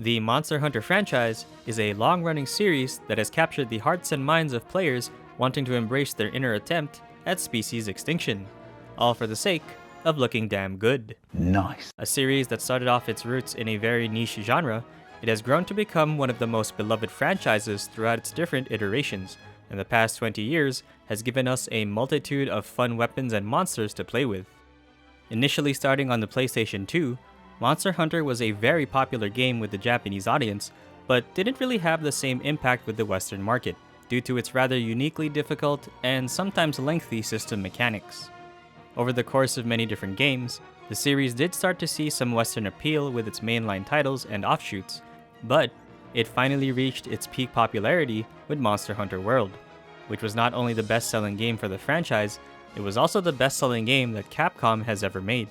The Monster Hunter franchise is a long-running series that has captured the hearts and minds of players wanting to embrace their inner attempt at species extinction, all for the sake of looking damn good. Nice. A series that started off its roots in a very niche genre, it has grown to become one of the most beloved franchises throughout its different iterations, and the past 20 years has given us a multitude of fun weapons and monsters to play with. Initially starting on the PlayStation 2, Monster Hunter was a very popular game with the Japanese audience, but didn't really have the same impact with the Western market, due to its rather uniquely difficult and sometimes lengthy system mechanics. Over the course of many different games, the series did start to see some Western appeal with its mainline titles and offshoots, but it finally reached its peak popularity with Monster Hunter World, which was not only the best-selling game for the franchise, it was also the best-selling game that Capcom has ever made.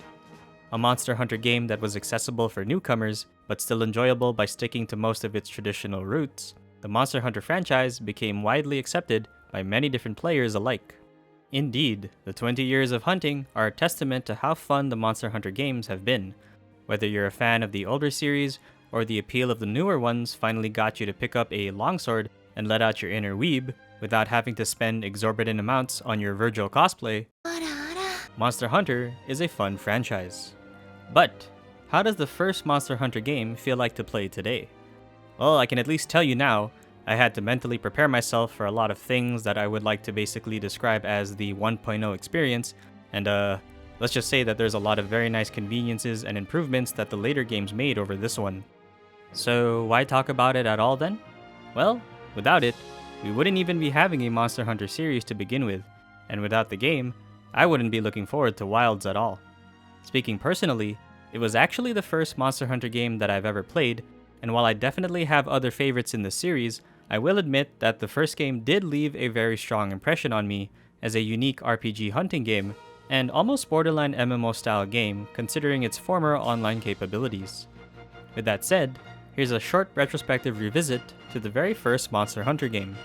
A Monster Hunter game that was accessible for newcomers, but still enjoyable by sticking to most of its traditional roots, the Monster Hunter franchise became widely accepted by many different players alike. Indeed, the 20 years of hunting are a testament to how fun the Monster Hunter games have been. Whether you're a fan of the older series, or the appeal of the newer ones finally got you to pick up a longsword and let out your inner weeb without having to spend exorbitant amounts on your Virgil cosplay, Monster Hunter is a fun franchise. But, how does the first Monster Hunter game feel like to play today? Well, I can at least tell you now, I had to mentally prepare myself for a lot of things that I would like to basically describe as the 1.0 experience, and let's just say that there's a lot of very nice conveniences and improvements that the later games made over this one. So why talk about it at all then? Well, without it, we wouldn't even be having a Monster Hunter series to begin with, and without the game, I wouldn't be looking forward to Wilds at all. Speaking personally, it was actually the first Monster Hunter game that I've ever played, and while I definitely have other favorites in the series, I will admit that the first game did leave a very strong impression on me as a unique RPG hunting game, and almost borderline MMO style game considering its former online capabilities. With that said, here's a short retrospective revisit to the very first Monster Hunter game.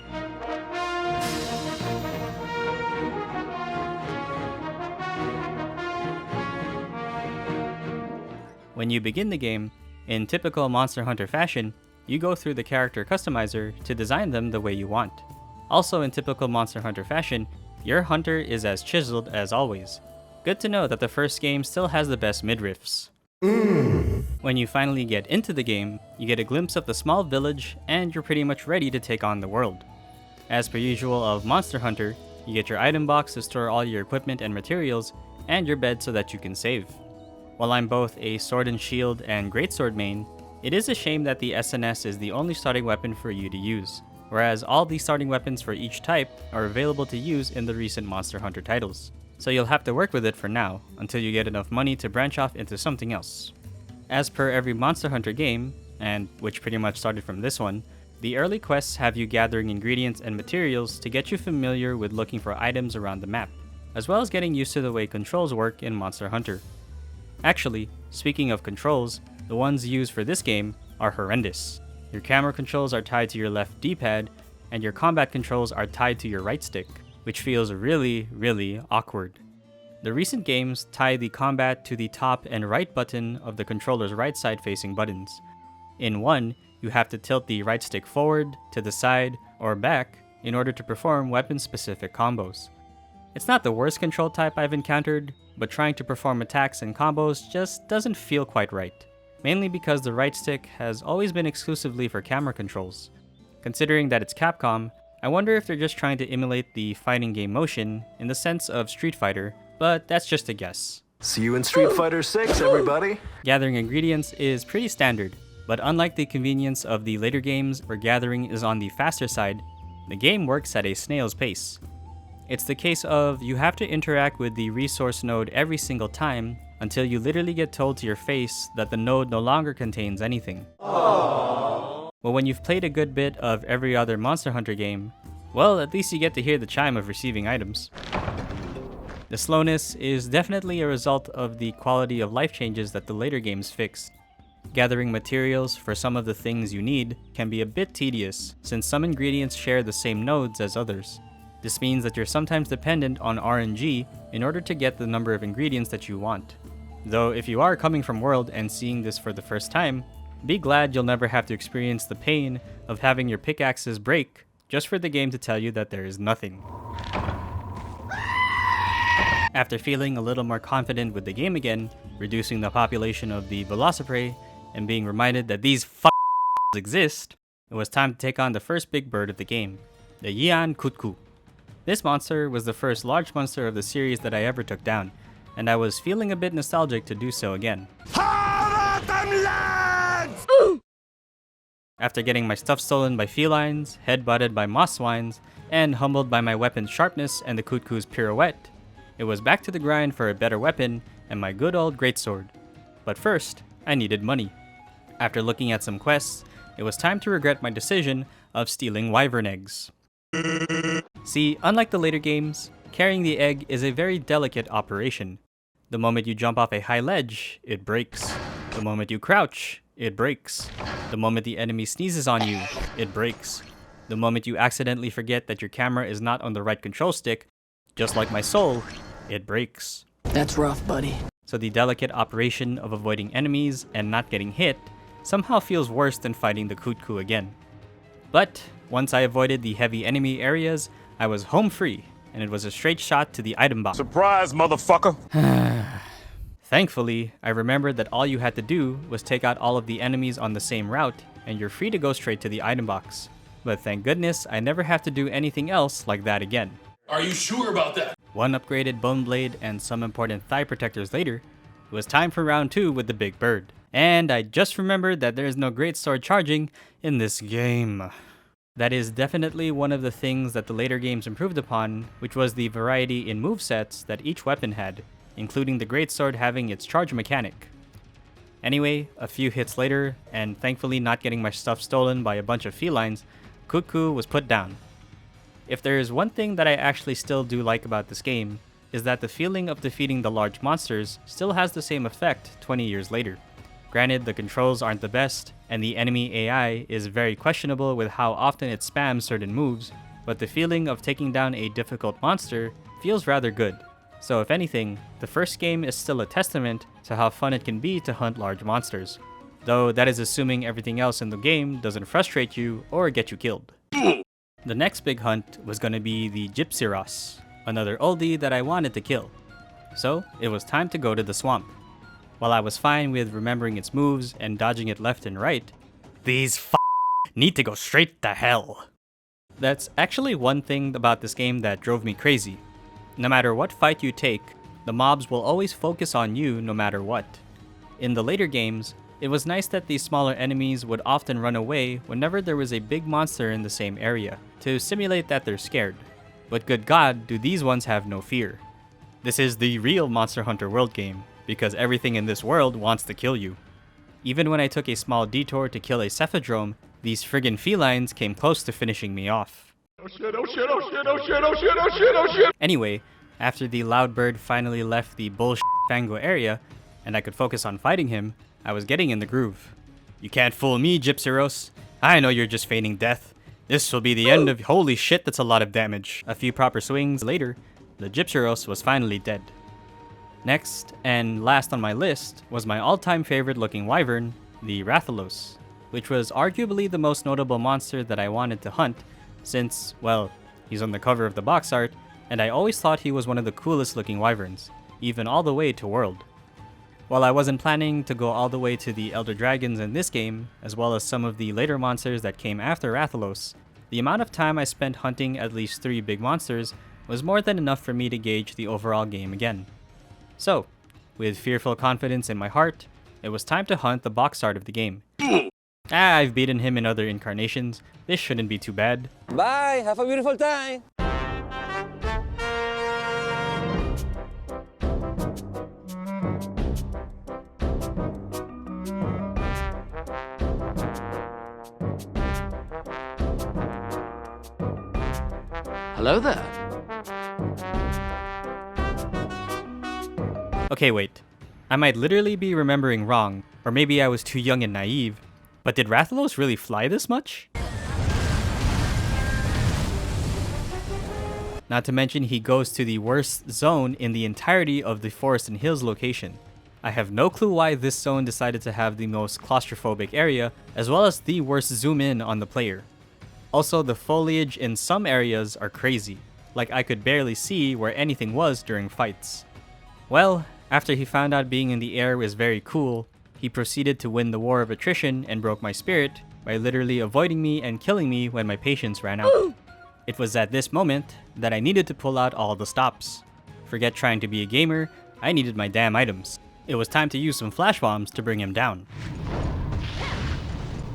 When you begin the game, in typical Monster Hunter fashion, you go through the character customizer to design them the way you want. Also in typical Monster Hunter fashion, your hunter is as chiseled as always. Good to know that the first game still has the best midriffs. When you finally get into the game, you get a glimpse of the small village and you're pretty much ready to take on the world. As per usual of Monster Hunter, you get your item box to store all your equipment and materials, and your bed so that you can save. While I'm both a Sword and Shield and Greatsword main, it is a shame that the SNS is the only starting weapon for you to use, whereas all the starting weapons for each type are available to use in the recent Monster Hunter titles. So you'll have to work with it for now, until you get enough money to branch off into something else. As per every Monster Hunter game, and which pretty much started from this one, the early quests have you gathering ingredients and materials to get you familiar with looking for items around the map, as well as getting used to the way controls work in Monster Hunter. Actually, speaking of controls, the ones used for this game are horrendous. Your camera controls are tied to your left D-pad, and your combat controls are tied to your right stick, which feels really awkward. The recent games tie the combat to the top and right button of the controller's right side facing buttons. In one, you have to tilt the right stick forward, to the side, or back in order to perform weapon-specific combos. It's not the worst control type I've encountered, but trying to perform attacks and combos just doesn't feel quite right. Mainly because the right stick has always been exclusively for camera controls. Considering that it's Capcom, I wonder if they're just trying to emulate the fighting game motion in the sense of Street Fighter, but that's just a guess. See you in Street Fighter 6, everybody! Gathering ingredients is pretty standard, but unlike the convenience of the later games where gathering is on the faster side, the game works at a snail's pace. It's the case of you have to interact with the resource node every single time until you literally get told to your face that the node no longer contains anything. Aww. Well, when you've played a good bit of every other Monster Hunter game, well, at least you get to hear the chime of receiving items. The slowness is definitely a result of the quality of life changes that the later games fixed. Gathering materials for some of the things you need can be a bit tedious, since some ingredients share the same nodes as others. This means that you're sometimes dependent on RNG in order to get the number of ingredients that you want. Though if you are coming from World and seeing this for the first time, Be glad you'll never have to experience the pain of having your pickaxes break just for the game to tell you that there is nothing. After feeling a little more confident with the game again, reducing the population of the Velociprey, and being reminded that these exist, it was time to take on the first big bird of the game, the Yian Kutku. This monster was the first large monster of the series that I ever took down, and I was feeling a bit nostalgic to do so again. After getting my stuff stolen by felines, head-butted by moss swines, and humbled by my weapon's sharpness and the Kutku's pirouette, it was back to the grind for a better weapon and my good old greatsword. But first, I needed money. After looking at some quests, it was time to regret my decision of stealing wyvern eggs. See, unlike the later games, carrying the egg is a very delicate operation. The moment you jump off a high ledge, it breaks. The moment you crouch, it breaks. The moment the enemy sneezes on you, it breaks. The moment you accidentally forget that your camera is not on the right control stick, just like my soul, it breaks. That's rough, buddy. So the delicate operation of avoiding enemies and not getting hit somehow feels worse than fighting the Kutku again. But once I avoided the heavy enemy areas, I was home free, and it was a straight shot to the item box. Surprise, motherfucker! Thankfully, I remembered that all you had to do was take out all of the enemies on the same route, and you're free to go straight to the item box. But thank goodness I never have to do anything else like that again. Are you sure about that? One upgraded bone blade and some important thigh protectors later, it was time for round 2 with the big bird. And I just remembered that there is no greatsword charging in this game. That is definitely one of the things that the later games improved upon, which was the variety in movesets that each weapon had, including the greatsword having its charge mechanic. Anyway, a few hits later, and thankfully not getting my stuff stolen by a bunch of felines, Kutku was put down. If there is one thing that I actually still do like about this game, is that the feeling of defeating the large monsters still has the same effect 20 years later. Granted, the controls aren't the best, and the enemy AI is very questionable with how often it spams certain moves, but the feeling of taking down a difficult monster feels rather good. So if anything, the first game is still a testament to how fun it can be to hunt large monsters. Though that is assuming everything else in the game doesn't frustrate you or get you killed. The next big hunt was gonna be the Gypsyros, another oldie that I wanted to kill. So it was time to go to the swamp. While I was fine with remembering its moves and dodging it left and right, these need to go straight to hell. That's actually one thing about this game that drove me crazy. No matter what fight you take, the mobs will always focus on you no matter what. In the later games, it was nice that these smaller enemies would often run away whenever there was a big monster in the same area, to simulate that they're scared. But good God, do these ones have no fear. This is the real Monster Hunter World game, because everything in this world wants to kill you. Even when I took a small detour to kill a Cephadrome, these friggin' felines came close to finishing me off. Oh shit, oh shit, oh shit, oh shit, oh shit, oh shit, oh shit! Anyway, after the loud bird finally left the bullshit Fango area, and I could focus on fighting him, I was getting in the groove. You can't fool me, Gypsyros. I know you're just feigning death. This will be the end of— holy shit, that's a lot of damage. A few proper swings later, the Gypsyros was finally dead. Next, and last on my list, was my all-time favorite looking wyvern, the Rathalos, which was arguably the most notable monster that I wanted to hunt, since, well, he's on the cover of the box art, and I always thought he was one of the coolest looking wyverns, even all the way to World. While I wasn't planning to go all the way to the Elder Dragons in this game, as well as some of the later monsters that came after Rathalos, the amount of time I spent hunting at least 3 big monsters was more than enough for me to gauge the overall game again. So, with fearful confidence in my heart, it was time to hunt the box art of the game. I've beaten him in other incarnations, this shouldn't be too bad. Bye, have a beautiful time. Hello there. Okay, wait. I might literally be remembering wrong, or maybe I was too young and naive, but did Rathalos really fly this much? Not to mention he goes to the worst zone in the entirety of the Forest and Hills location. I have no clue why this zone decided to have the most claustrophobic area, as well as the worst zoom in on the player. Also, the foliage in some areas are crazy, like I could barely see where anything was during fights. Well, after he found out being in the air was very cool, he proceeded to win the war of attrition and broke my spirit by literally avoiding me and killing me when my patience ran out. It was at this moment that I needed to pull out all the stops. Forget trying to be a gamer, I needed my damn items. It was time to use some flash bombs to bring him down.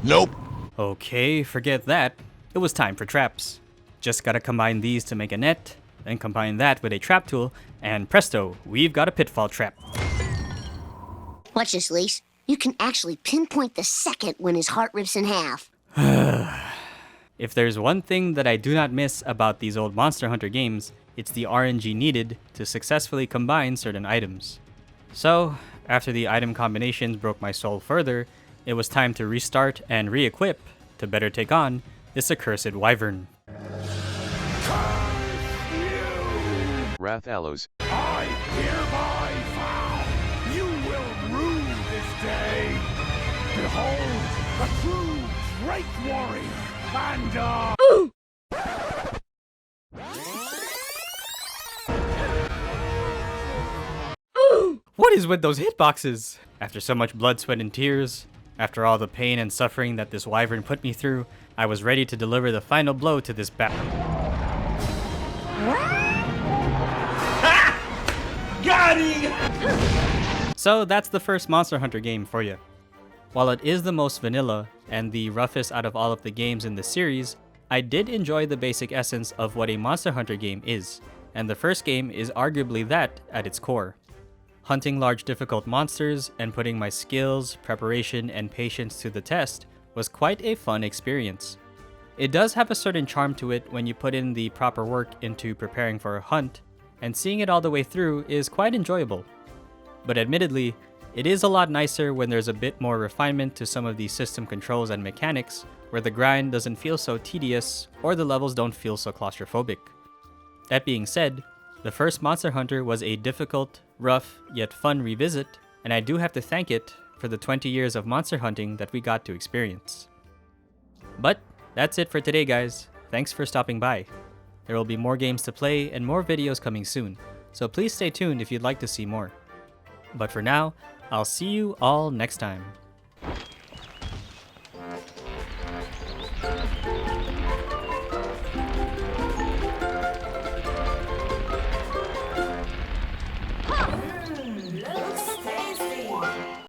Nope. Okay, forget that. It was time for traps. Just gotta combine these to make a net, then combine that with a trap tool, and presto, we've got a pitfall trap. Watch this, Lise. You can actually pinpoint the second when his heart rips in half. If there's one thing that I do not miss about these old Monster Hunter games, it's the RNG needed to successfully combine certain items. So, after the item combinations broke my soul further, it was time to restart and re-equip to better take on this accursed wyvern. Wrath Allows. I hereby vow you will rue this day. Behold, a true Drake warrior. And What is with those hitboxes? After so much blood, sweat, and tears, after all the pain and suffering that this wyvern put me through, I was ready to deliver the final blow to this battle. got him! So that's the first Monster Hunter game for you. While it is the most vanilla and the roughest out of all of the games in the series, I did enjoy the basic essence of what a Monster Hunter game is, and the first game is arguably that at its core. Hunting large difficult monsters and putting my skills, preparation, and patience to the test was quite a fun experience. It does have a certain charm to it when you put in the proper work into preparing for a hunt, and seeing it all the way through is quite enjoyable. But admittedly, it is a lot nicer when there's a bit more refinement to some of the system controls and mechanics, where the grind doesn't feel so tedious or the levels don't feel so claustrophobic. That being said, the first Monster Hunter was a difficult, rough, yet fun revisit, and I do have to thank it for the 20 years of monster hunting that we got to experience. But that's it for today, guys. Thanks for stopping by. There will be more games to play and more videos coming soon, so please stay tuned if you'd like to see more. But for now, I'll see you all next time.